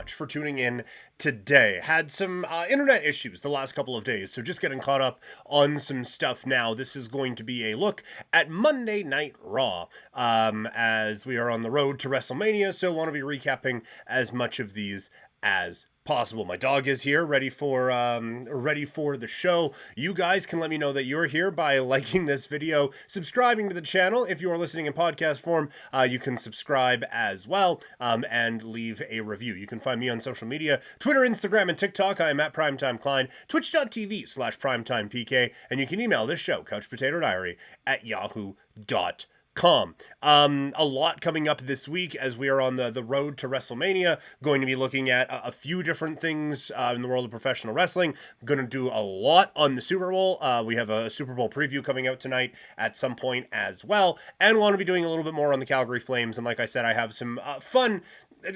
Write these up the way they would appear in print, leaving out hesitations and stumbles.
much for tuning in today. Had some internet issues the last couple of days, so just getting caught up on some stuff now. This is going to be a look at Monday Night Raw, as we are on the road to WrestleMania, so want to be recapping as much of these as possible. My dog is here, ready for the show. You guys can let me know that you're here by liking this video, subscribing to the channel. If you are listening in podcast form, you can subscribe as well, and leave a review. You can find me on social media, Twitter, Instagram, and TikTok. I am at Primetime Klein, twitch.tv/primetimepk, and you can email this show, couchpotatodiary@yahoo.com. A lot coming up this week as we are on the road to WrestleMania. Going to be looking at a few different things in the world of professional wrestling. Going to do a lot on the Super Bowl. We have a Super Bowl preview coming out tonight at some point as well, and want to be doing a little bit more on the Calgary Flames. And like I said, I have some fun,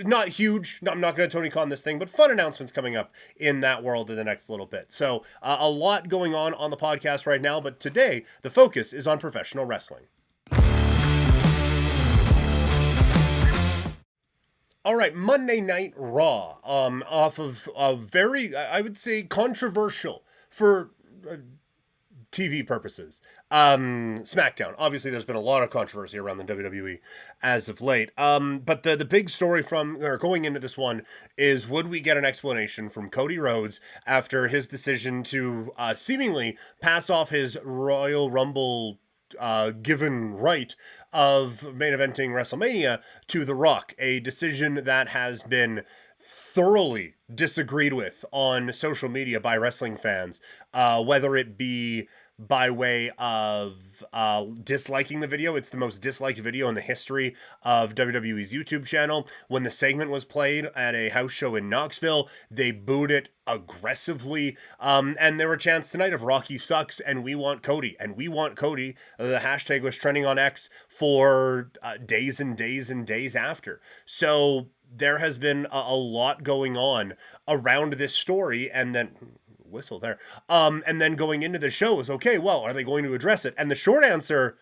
not huge, I'm not going to Tony Khan this thing, but fun announcements coming up in that world in the next little bit. So a lot going on the podcast right now, but today the focus is on professional wrestling. All right, Monday Night Raw, off of a very, I would say, controversial for TV purposes. SmackDown. Obviously, there's been a lot of controversy around the WWE as of late. But the big story going into this one is, would we get an explanation from Cody Rhodes after his decision to seemingly pass off his Royal Rumble given right of main eventing WrestleMania to The Rock, a decision that has been thoroughly disagreed with on social media by wrestling fans, whether it be by way of disliking the video. It's the most disliked video in the history of WWE's YouTube channel. When the segment was played at a house show in Knoxville, they booed it aggressively, and there were chants tonight of Rocky sucks and we want Cody, and we want Cody. The hashtag was trending on X for days and days and days after. So there has been a lot going on around this story, and then whistle there. And then going into the show is, okay, well, are they going to address it? And the short answer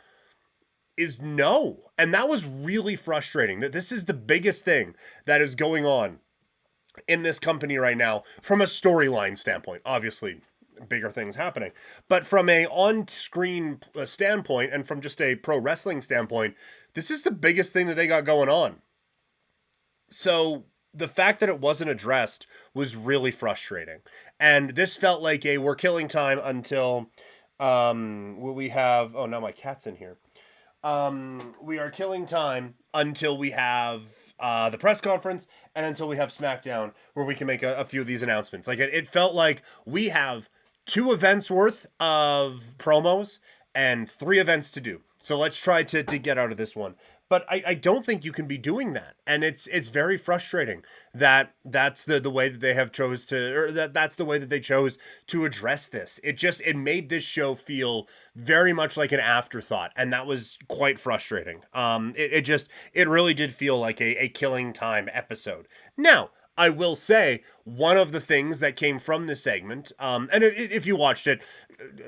is no. And that was really frustrating. That this is the biggest thing that is going on in this company right now from a storyline standpoint. Obviously, bigger things happening. But from a on-screen standpoint and from just a pro wrestling standpoint, this is the biggest thing that they got going on. So the fact that it wasn't addressed was really frustrating. And this felt like we're killing time until we have... Oh, now my cat's in here. We are killing time until we have the press conference and until we have SmackDown, where we can make a few of these announcements. Like, it felt like we have 2 events worth of promos and 3 events to do. So let's try to get out of this one. But I don't think you can be doing that. And it's very frustrating that that's the way that they have chose to, or that's the way that they chose to address this. It made this show feel very much like an afterthought. And that was quite frustrating. It really did feel like a killing time episode. Now, I will say, one of the things that came from this segment, and if you watched it,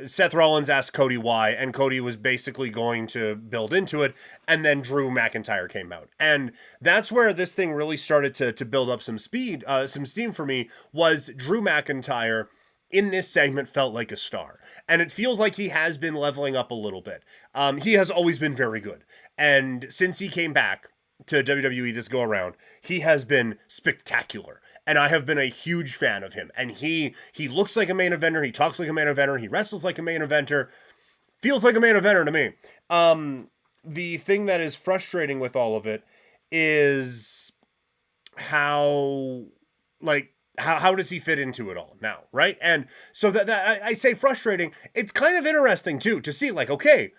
Seth Rollins asked Cody why, and Cody was basically going to build into it, and then Drew McIntyre came out. And that's where this thing really started to build up some steam for me, was Drew McIntyre in this segment felt like a star. And it feels like he has been leveling up a little bit. He has always been very good. And since he came back to WWE this go around, he has been spectacular, and I have been a huge fan of him. And he looks like a main eventer, he talks like a main eventer, he wrestles like a main eventer, feels like a main eventer to me. The thing that is frustrating with all of it is how does he fit into it all now, right? And so that I say frustrating, it's kind of interesting too to see, like, okay,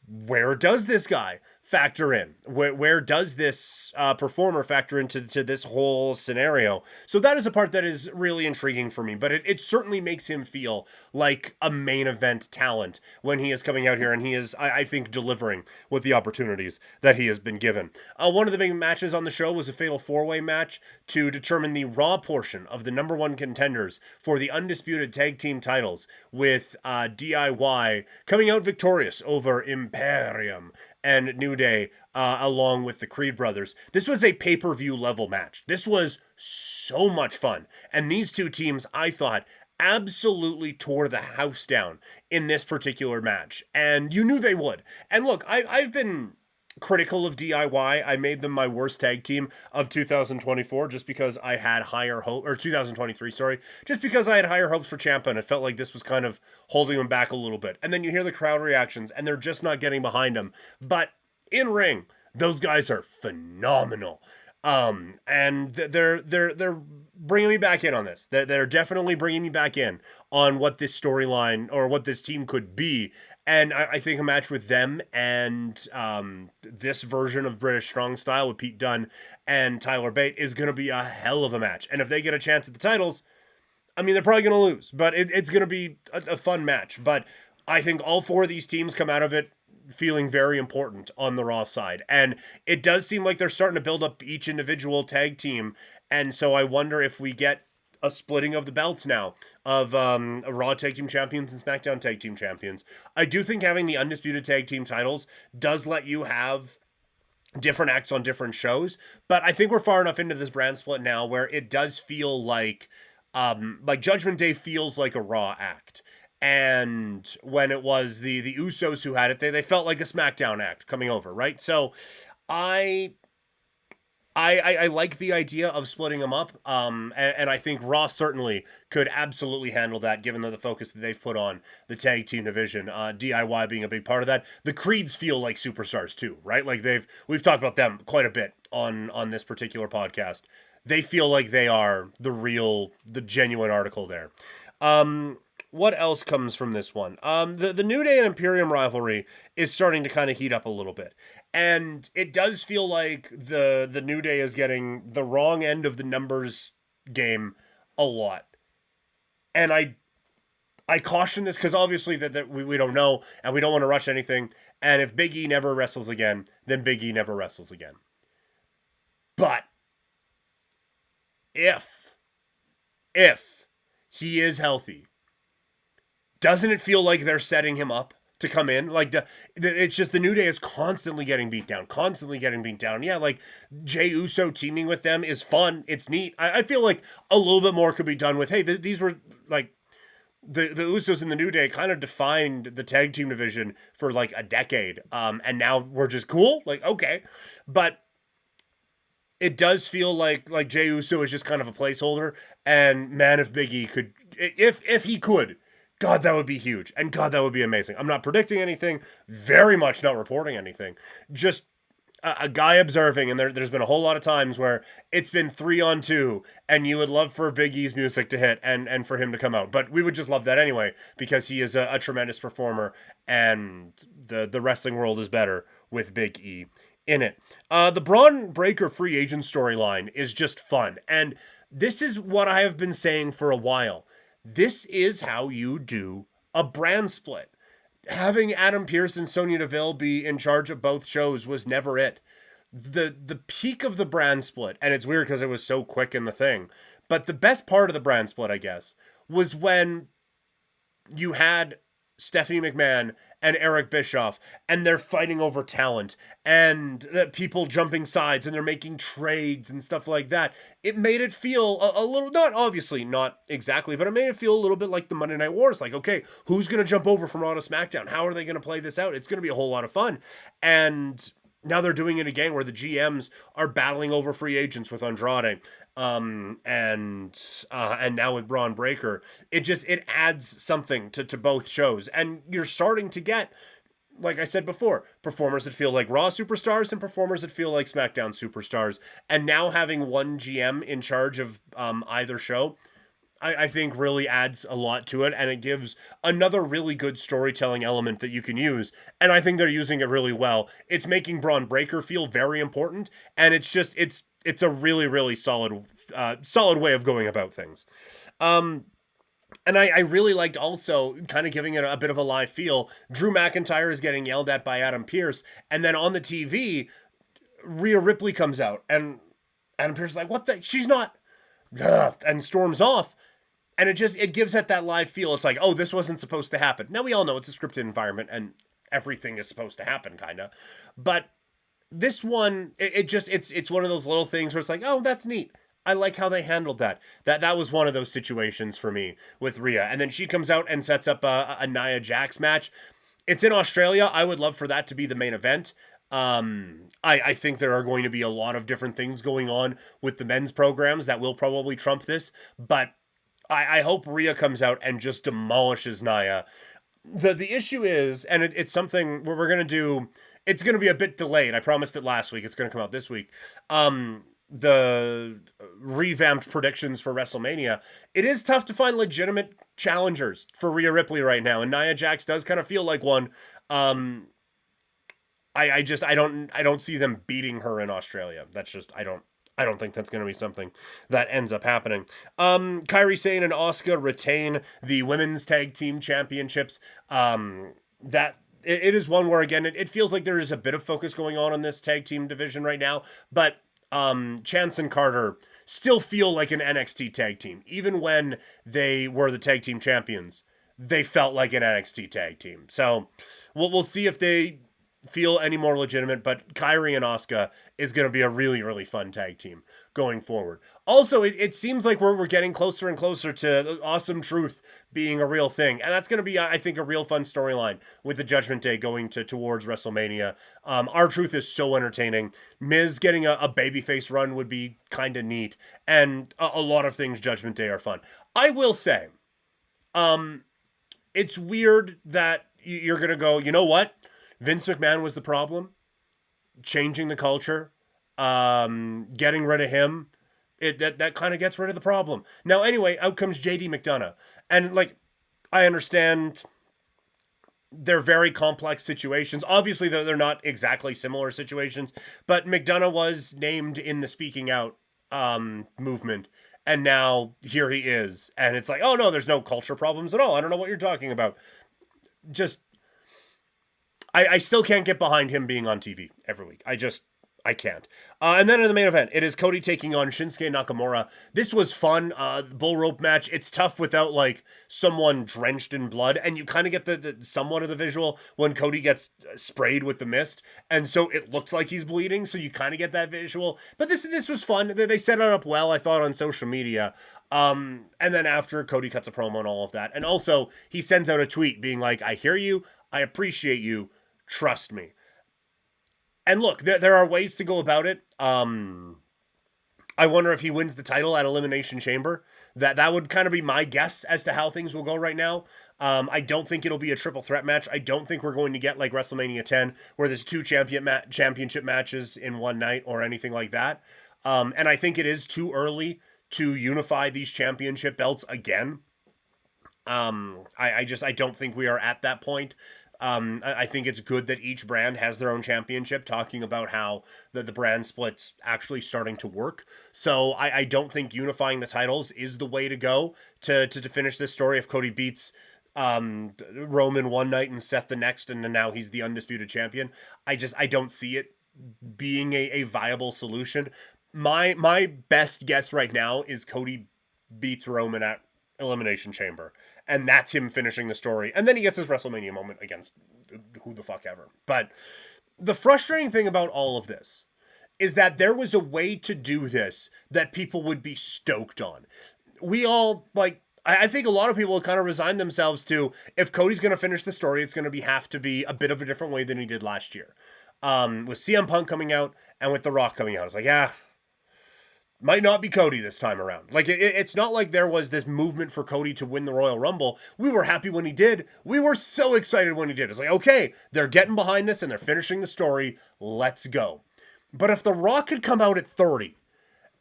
where does this guy factor in? Where does this performer factor into this whole scenario? So that is a part that is really intriguing for me, but it certainly makes him feel like a main event talent when he is coming out here, and he is, I think, delivering with the opportunities that he has been given. One of the big matches on the show was a fatal 4-way match to determine the Raw portion of the number 1 contenders for the undisputed tag team titles, with DIY coming out victorious over Imperium and New Day, along with the Creed brothers. This was a pay-per-view level match. This was so much fun. And these two teams, I thought, absolutely tore the house down in this particular match. And you knew they would. And look, I've been critical of DIY. I made them my worst tag team of 2024 just because I had higher hope, or 2023, sorry, just because I had higher hopes for Ciampa, and it felt like this was kind of holding them back a little bit. And then you hear the crowd reactions and they're just not getting behind them. But in ring, those guys are phenomenal. And they're bringing me back in on this. They're definitely bringing me back in on what this storyline or what this team could be. And I think a match with them and this version of British Strong Style with Pete Dunne and Tyler Bate is going to be a hell of a match. And if they get a chance at the titles, I mean, they're probably going to lose, but it's going to be a fun match. But I think all four of these teams come out of it feeling very important on the Raw side. And it does seem like they're starting to build up each individual tag team. And so I wonder if we get a splitting of the belts now of Raw Tag Team Champions and SmackDown Tag Team Champions. I do think having the Undisputed Tag Team titles does let you have different acts on different shows, but I think we're far enough into this brand split now where it does feel like Judgment Day feels like a Raw act. And when it was the Usos who had it, they felt like a SmackDown act coming over, right? So I like the idea of splitting them up, and I think Raw certainly could absolutely handle that, given the focus that they've put on the tag team division. DIY being a big part of that. The Creeds feel like superstars too, right? Like we've talked about them quite a bit on this particular podcast. They feel like they are the genuine article there. What else comes from this one? The New Day and Imperium rivalry is starting to kind of heat up a little bit. And it does feel like the New Day is getting the wrong end of the numbers game a lot. And I caution this because obviously that we don't know and we don't want to rush anything. And if Big E never wrestles again, then Big E never wrestles again. But if he is healthy, doesn't it feel like they're setting him up to come in? Like it's just the New Day is constantly getting beat down. Yeah, like Jey Uso teaming with them is fun. It's neat. I feel like a little bit more could be done with, hey, these were like the Usos and the New Day kind of defined the tag team division for like a decade. And now we're just cool. Like, okay. But it does feel like Jey Uso is just kind of a placeholder. And man, if Big E could, if he could, God, that would be huge. And God, that would be amazing. I'm not predicting anything, very much not reporting anything. Just a guy observing, and there's been a whole lot of times where it's been 3-on-2, and you would love for Big E's music to hit and for him to come out. But we would just love that anyway, because he is a tremendous performer, and the wrestling world is better with Big E in it. The Braun Breaker free agent storyline is just fun. And this is what I have been saying for a while. This is how you do a brand split. Having Adam Pearce and Sonya Deville be in charge of both shows was never it. The peak of the brand split, and it's weird because it was so quick in the thing, but the best part of the brand split, I guess, was when you had Stephanie McMahon and Eric Bischoff, and they're fighting over talent, and people jumping sides, and they're making trades and stuff like that. It made it feel a little, not exactly, but it made it feel a little bit like the Monday Night Wars. Like, okay, who's going to jump over from Raw to SmackDown? How are they going to play this out? It's going to be a whole lot of fun. And now they're doing it again where the GMs are battling over free agents with Andrade. And now with Braun Breaker, it adds something to both shows, and you're starting to get, like I said before, performers that feel like Raw superstars and performers that feel like SmackDown superstars, and now having one GM in charge of either show, I think really adds a lot to it, and it gives another really good storytelling element that you can use, and I think they're using it really well. It's making Braun Breaker feel very important, and it's a really, really solid way of going about things. And I really liked also kind of giving it a bit of a live feel. Drew McIntyre is getting yelled at by Adam Pearce, and then on the TV, Rhea Ripley comes out, and Adam Pearce is like, what the? She's not, and storms off. And it gives it that live feel. It's like, oh, this wasn't supposed to happen. Now we all know it's a scripted environment, and everything is supposed to happen, kind of. But this one, it's one of those little things where it's like, oh, that's neat. I like how they handled that. That was one of those situations for me with Rhea. And then she comes out and sets up a Nia Jax match. It's in Australia. I would love for that to be the main event. I think there are going to be a lot of different things going on with the men's programs that will probably trump this. But I hope Rhea comes out and just demolishes Nia. The issue is, and it's something where we're going to do, it's going to be a bit delayed. I promised it last week. It's going to come out this week. The revamped predictions for WrestleMania. It is tough to find legitimate challengers for Rhea Ripley right now, and Nia Jax does kind of feel like one. I don't see them beating her in Australia. That's just I don't think that's going to be something that ends up happening. Kairi Sane and Asuka retain the women's tag team championships. That it is one where, again, it feels like there is a bit of focus going on this tag team division right now, but Chance and Carter still feel like an NXT tag team. Even when they were the tag team champions, they felt like an NXT tag team. So we'll see if they feel any more legitimate, but Kairi and Asuka is going to be a really, really fun tag team going forward. Also, it seems like we're getting closer and closer to Awesome Truth being a real thing, and that's going to be, I think, a real fun storyline with the Judgment Day going towards WrestleMania. R-Truth is so entertaining. Miz getting a babyface run would be kind of neat, and a lot of things Judgment Day are fun. I will say, it's weird that you're going to go, you know what? Vince McMahon was the problem. Changing the culture, getting rid of him, that kind of gets rid of the problem. Now, anyway, out comes JD McDonough. And, like, I understand they're very complex situations. Obviously, they're not exactly similar situations, but McDonough was named in the Speaking Out movement. And now here he is. And it's like, oh, no, there's no culture problems at all. I don't know what you're talking about. Just... I still can't get behind him being on TV every week. I can't. And then in the main event, it is Cody taking on Shinsuke Nakamura. This was fun. Bull rope match. It's tough without, like, someone drenched in blood. And you kind of get the somewhat of the visual when Cody gets sprayed with the mist. And so it looks like he's bleeding. So you kind of get that visual. But this was fun. They set it up well, I thought, on social media. And then after, Cody cuts a promo and all of that. And also, he sends out a tweet being like, I hear you. I appreciate you. Trust me. And look, there are ways to go about it. I wonder if he wins the title at Elimination Chamber. That would kind of be my guess as to how things will go right now. I don't think it'll be a triple threat match. I don't think we're going to get like WrestleMania 10, where there's two championship matches in one night or anything like that. And I think it is too early to unify these championship belts again. I don't think we are at that point. I think it's good that each brand has their own championship, talking about how the brand split's actually starting to work. So I don't think unifying the titles is the way to go to finish this story. If Cody beats Roman one night and Seth the next, and now he's the undisputed champion, I don't see it being a viable solution. My best guess right now is Cody beats Roman at Elimination Chamber, and that's him finishing the story, and then he gets his WrestleMania moment against who the fuck ever. But the frustrating thing about all of this is that there was a way to do this that people would be stoked on. We all, like, I think a lot of people kind of resigned themselves to, if Cody's going to finish the story, it's going to have to be a bit of a different way than he did last year. With CM Punk coming out and with The Rock coming out, it's like, might not be Cody this time around. Like, it's not like there was this movement for Cody to win the Royal Rumble. We were happy when he did. We were so excited when he did. It's like, okay, they're getting behind this and they're finishing the story. Let's go. But if The Rock had come out at 30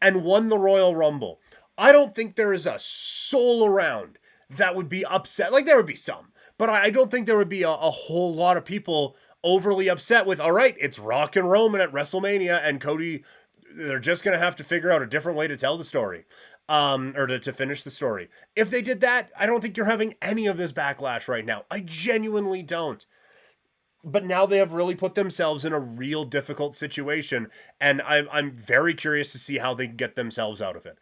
and won the Royal Rumble, I don't think there is a soul around that would be upset. Like, there would be some, but I don't think there would be a whole lot of people overly upset with, all right, it's Rock and Roman at WrestleMania, and Cody... they're just going to have to figure out a different way to tell the story, or to finish the story. If they did that, I don't think you're having any of this backlash right now. I genuinely don't. But now they have really put themselves in a real difficult situation, and I'm very curious to see how they get themselves out of it.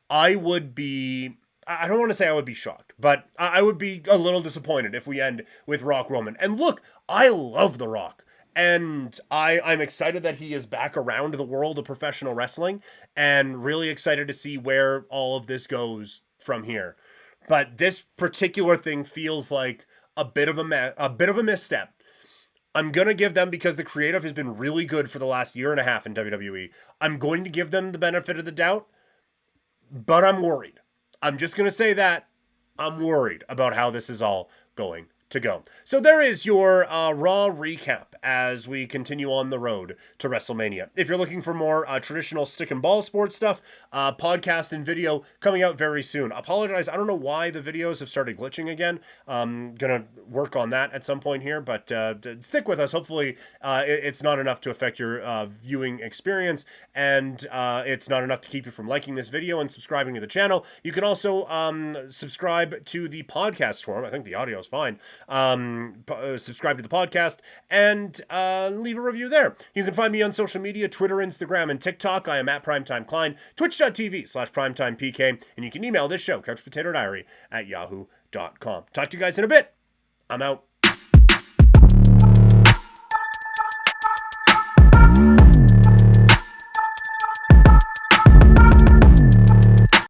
I would be I don't want to say I would be shocked, but I would be a little disappointed if we end with Rock Roman. And look, I love The Rock. And I'm excited that he is back around the world of professional wrestling and really excited to see where all of this goes from here. But this particular thing feels like a bit of a misstep. I'm going to give them, because the creative has been really good for the last year and a half in WWE, I'm going to give them the benefit of the doubt, but I'm worried. I'm just going to say that I'm worried about how this is all going to go. So there is your Raw recap as we continue on the road to WrestleMania. If you're looking for more traditional stick and ball sports stuff, podcast and video coming out very soon. Apologize, I don't know why the videos have started glitching again. Gonna work on that at some point here, but stick with us. Hopefully it's not enough to affect your viewing experience, and it's not enough to keep you from liking this video and subscribing to the channel. You can also subscribe to the podcast form. I think the audio is fine. Subscribe to the podcast and leave a review there. You can find me on social media, Twitter, Instagram, and TikTok. I am at Primetime Klein, twitch.tv/primetimepk, and you can email this show, couchpotatodiary@yahoo.com. Talk to you guys in a bit. I'm out.